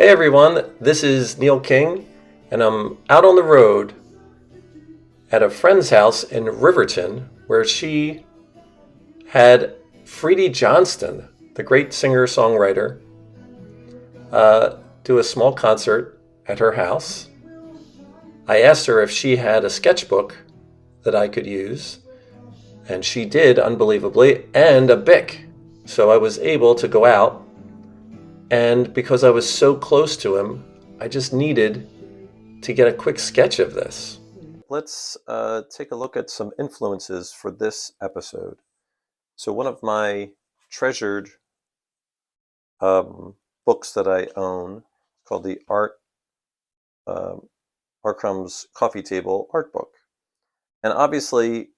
Hey everyone, this is Neil King, and I'm out on the road at a friend's house in Riverton where she had Freedy Johnston, the great singer-songwriter, do a small concert at her house. I asked her if she had a sketchbook that I could use, and she did, unbelievably, and a Bic. So I was able to go out, and because I was so close to him, I just needed to get a quick sketch of this. Let's take a look at some influences for this episode. So one of my treasured books that I own, called the Crumb's Coffee Table Art Book. And obviously,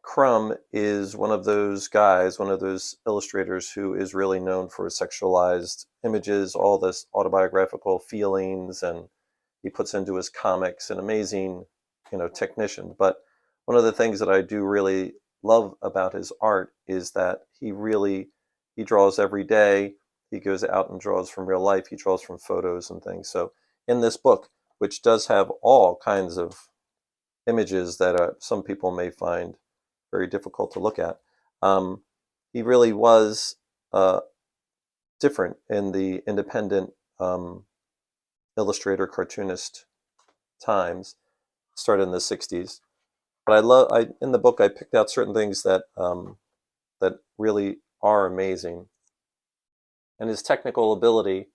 Crumb is one of those guys, one of those illustrators who is really known for sexualized images, all this autobiographical feelings, and he puts into his comics, an amazing, technician. But one of the things that I do really love about his art is that he draws every day. He goes out and draws from real life. He draws from photos and things. So in this book, which does have all kinds of images that some people may find very difficult to look at, he really was different in the independent illustrator cartoonist times, started in the 60s. But in the book I picked out certain things that really are amazing, and his technical ability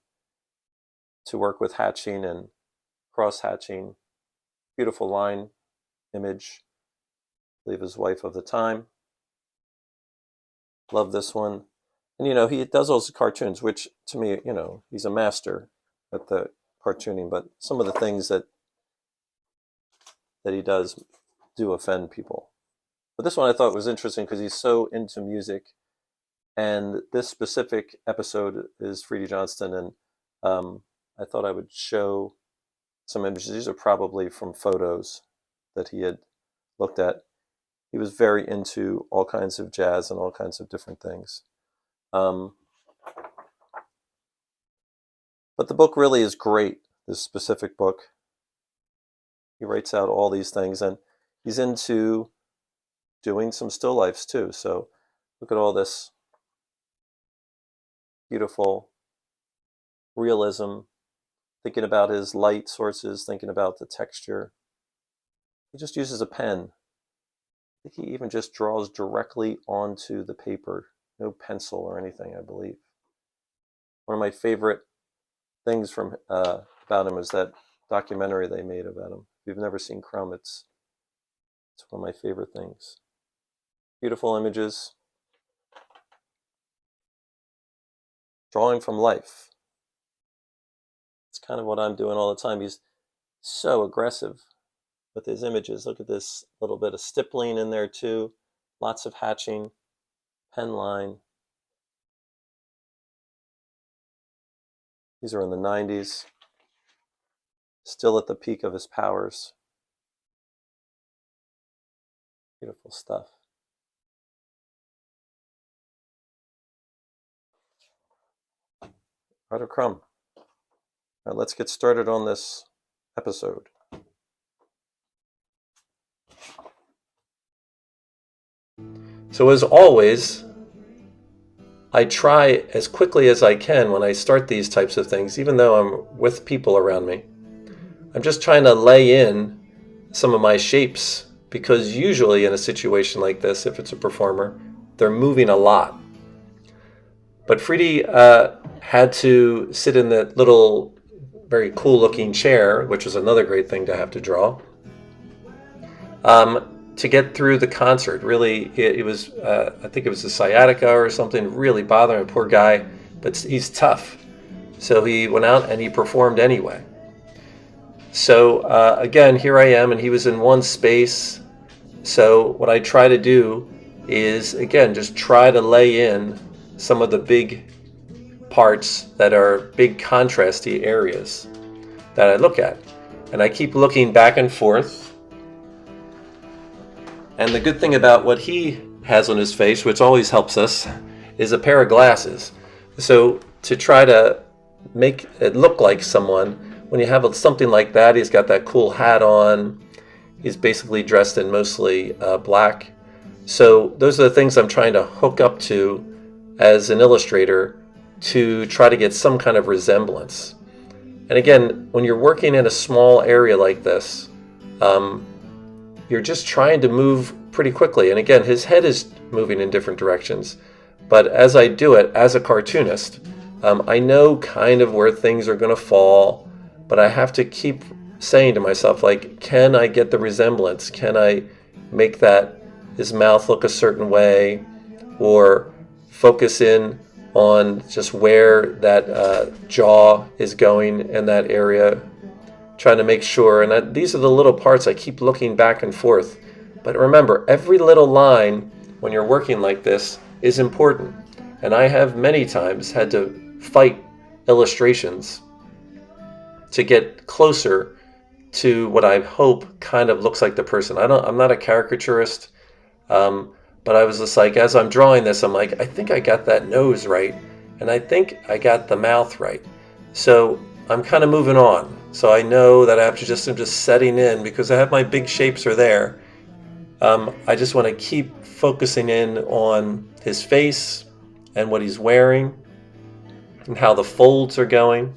to work with hatching and cross hatching, beautiful line image. I believe his wife of the time. Love this one. And he does those cartoons, which to me, he's a master at the cartooning, but some of the things that he does do offend people. But this one I thought was interesting because he's so into music, and this specific episode is Freedy Johnston, and I thought I would show some images. These are probably from photos that he had looked at. He was very into all kinds of jazz and all kinds of different things. But the book really is great, this specific book. He writes out all these things, and he's into doing some still lifes too. So look at all this beautiful realism, thinking about his light sources, thinking about the texture. He just uses a pen. I think he even just draws directly onto the paper, no pencil or anything, I believe. One of my favorite things from about him is that documentary they made about him. If you've never seen Crumb, it's one of my favorite things. Beautiful images. Drawing from life. It's kind of what I'm doing all the time. He's so aggressive with his images. Look at this little bit of stippling in there too. Lots of hatching, pen line. These are in the 90s. Still at the peak of his powers. Beautiful stuff. Ryder Crumb. All right, let's get started on this episode. So as always, I try as quickly as I can when I start these types of things, even though I'm with people around me. I'm just trying to lay in some of my shapes, because usually in a situation like this, if it's a performer, they're moving a lot. But Freedy had to sit in that little, very cool looking chair, which was another great thing to have to draw, to get through the concert. Really, it was, I think it was a sciatica or something, really bothering a poor guy, but he's tough. So he went out and he performed anyway. So again, here I am, and he was in one space. So what I try to do is, again, just try to lay in some of the big parts that are big contrasty areas that I look at. And I keep looking back and forth. And the good thing about what he has on his face, which always helps us, is a pair of glasses. So to try to make it look like someone. When you have something like that, he's got that cool hat on. He's basically dressed in mostly black. So those are the things I'm trying to hook up to as an illustrator to try to get some kind of resemblance. And again, when you're working in a small area like this, you're just trying to move pretty quickly. And again, his head is moving in different directions. But as I do it, as a cartoonist, I know kind of where things are going to fall, but I have to keep saying to myself, like, can I get the resemblance? Can I make that his mouth look a certain way, or focus in on just where that jaw is going in that area, trying to make sure. And these are the little parts I keep looking back and forth. But remember, every little line when you're working like this is important. And I have many times had to fight illustrations to get closer to what I hope kind of looks like the person. I'm not a caricaturist, but I was just like, as I'm drawing this, I'm like, I think I got that nose right, and I think I got the mouth right. So I'm kind of moving on. So I know that I'm just setting in, because I have my big shapes are there. I just want to keep focusing in on his face and what he's wearing and how the folds are going.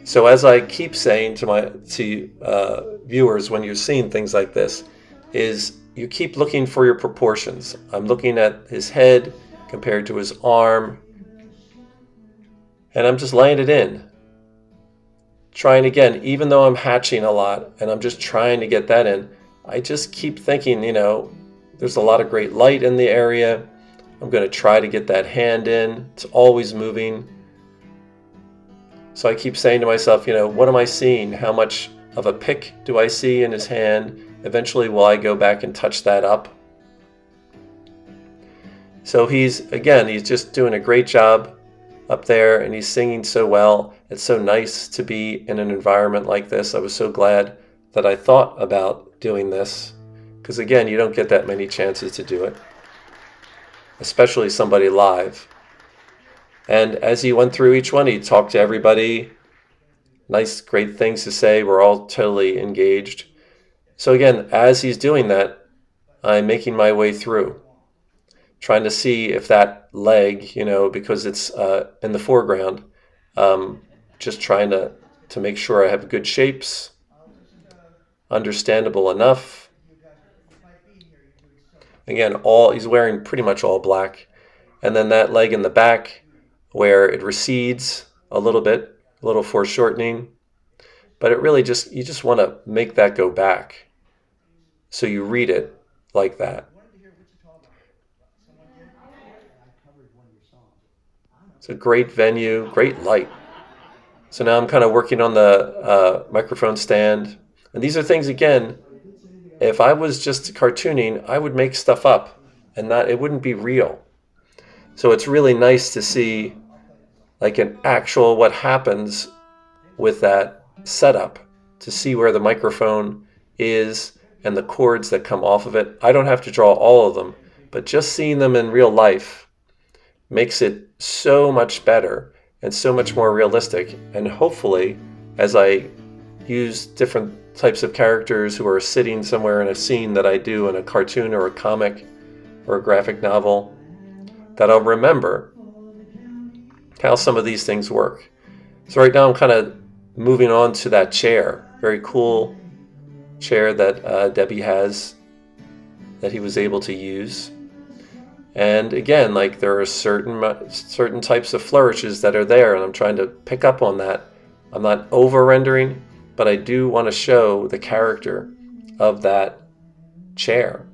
So as I keep saying to viewers, when you're seeing things like this, is you keep looking for your proportions. I'm looking at his head compared to his arm, and I'm just laying it in. Trying again, even though I'm hatching a lot and I'm just trying to get that in, I just keep thinking, there's a lot of great light in the area. I'm going to try to get that hand in. It's always moving. So I keep saying to myself, what am I seeing? How much of a pick do I see in his hand? Eventually, will I go back and touch that up? So he's just doing a great job up there, and he's singing so well. It's so nice to be in an environment like this. I was so glad that I thought about doing this, because again, you don't get that many chances to do it, especially somebody live. And as he went through each one, he talked to everybody. Nice, great things to say. We're all totally engaged. So again, as he's doing that, I'm making my way through, trying to see if that leg, because it's in the foreground, just trying to make sure I have good shapes, understandable enough. Again, he's wearing pretty much all black. And then that leg in the back, where it recedes a little bit, a little foreshortening, but it really you just want to make that go back. So you read it like that. It's a great venue, great light. So now I'm kind of working on the microphone stand. And these are things, again, if I was just cartooning, I would make stuff up and it wouldn't be real. So it's really nice to see like an actual what happens with that setup, to see where the microphone is and the chords that come off of it. I don't have to draw all of them, but just seeing them in real life makes it so much better and so much more realistic. And hopefully, as I use different types of characters who are sitting somewhere in a scene that I do in a cartoon or a comic or a graphic novel, that I'll remember how some of these things work. So right now I'm kind of moving on to that chair. Very cool chair that Debbie has that he was able to use. And again, like there are certain types of flourishes that are there, and I'm trying to pick up on that. I'm not over rendering, but I do want to show the character of that chair,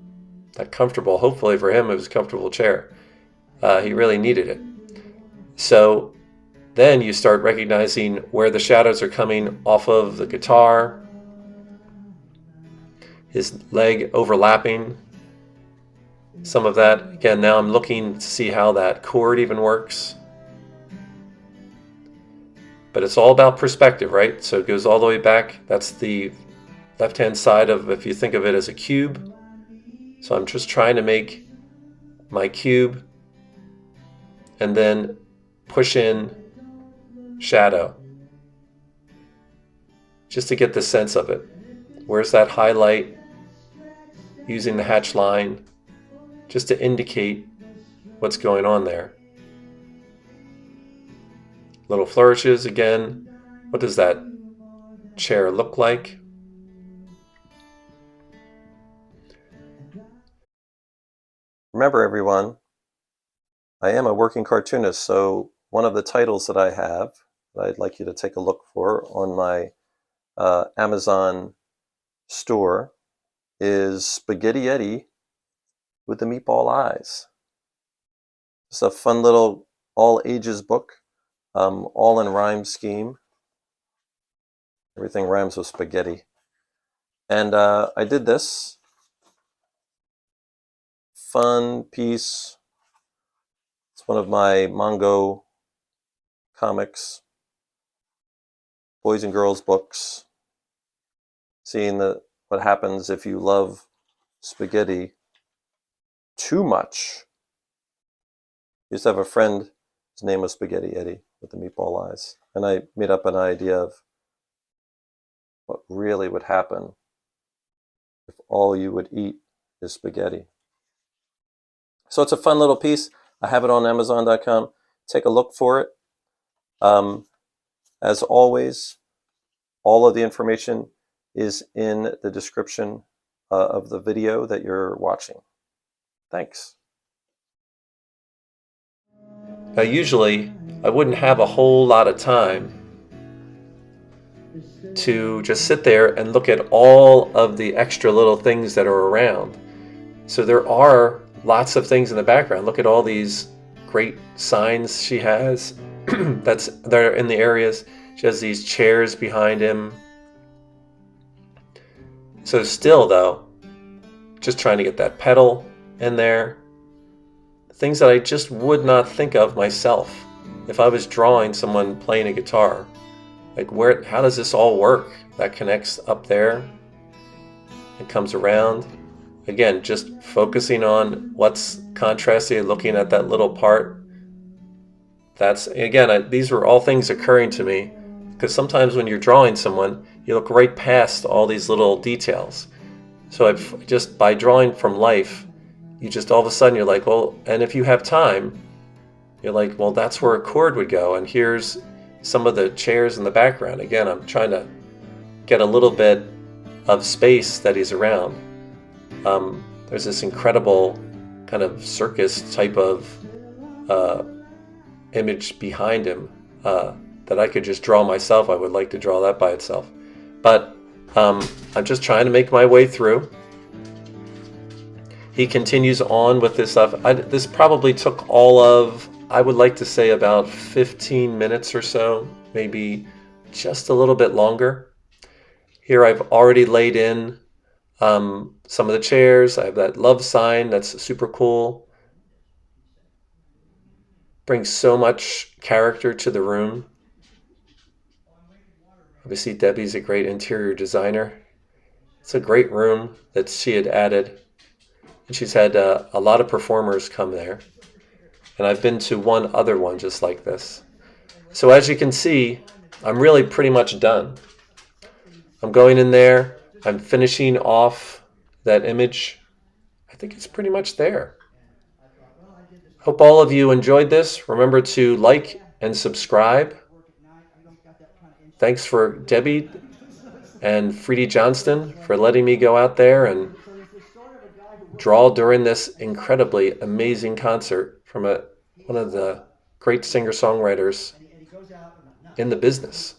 that comfortable, hopefully for him it was a comfortable chair. He really needed it. So then you start recognizing where the shadows are coming off of the guitar, his leg overlapping, some of that. Again, now I'm looking to see how that chord even works. But it's all about perspective, right? So it goes all the way back. That's the left-hand side of, if you think of it as a cube. So I'm just trying to make my cube and then push in shadow, just to get the sense of it. Where's that highlight? Using the hatch line just to indicate what's going on there. Little flourishes again. What does that chair look like? Remember, everyone, I am a working cartoonist, so one of the titles that I have that I'd like you to take a look for on my Amazon store is Spaghetti Eddie with the Meatball Eyes. It's a fun little all ages book, all in rhyme scheme. Everything rhymes with spaghetti. And I did this fun piece. It's one of my Mongo comics, boys and girls books, seeing what happens if you love spaghetti too much. I used to have a friend, his name was Spaghetti Eddie with the meatball eyes, and I made up an idea of what really would happen if all you would eat is spaghetti. So it's a fun little piece. I have it on Amazon.com. Take a look for it. As always, all of the information is in the description of the video that you're watching. Thanks. Now, usually, I wouldn't have a whole lot of time to just sit there and look at all of the extra little things that are around. So there are lots of things in the background. Look at all these great signs she has they're in the areas. She has these chairs behind him. So still, though, just trying to get that pedal in there. Things that I just would not think of myself if I was drawing someone playing a guitar. Like, how does this all work? That connects up there. It comes around. Again, just focusing on what's contrasting, looking at that little part. That's, again, these were all things occurring to me, because sometimes when you're drawing someone, you look right past all these little details. So I've just, by drawing from life, you just all of a sudden you're like, well, and if you have time, you're like, well, that's where a chord would go, and here's some of the chairs in the background. Again, I'm trying to get a little bit of space that he's around. There's this incredible kind of circus type of image behind him that I could just draw myself. I would like to draw that by itself. But I'm just trying to make my way through. He continues on with this stuff. This probably took all of, I would like to say, about 15 minutes or so, maybe just a little bit longer. Here I've already laid in some of the chairs. I have that love sign. That's super cool. Brings so much character to the room. Obviously, Debbie's a great interior designer. It's a great room that she had added. And she's had a lot of performers come there. And I've been to one other one just like this. So as you can see, I'm really pretty much done. I'm going in there. I'm finishing off that image. I think it's pretty much there. Hope all of you enjoyed this. Remember to like and subscribe. Thanks for Debbie and Freedy Johnston for letting me go out there and draw during this incredibly amazing concert from one of the great singer-songwriters in the business.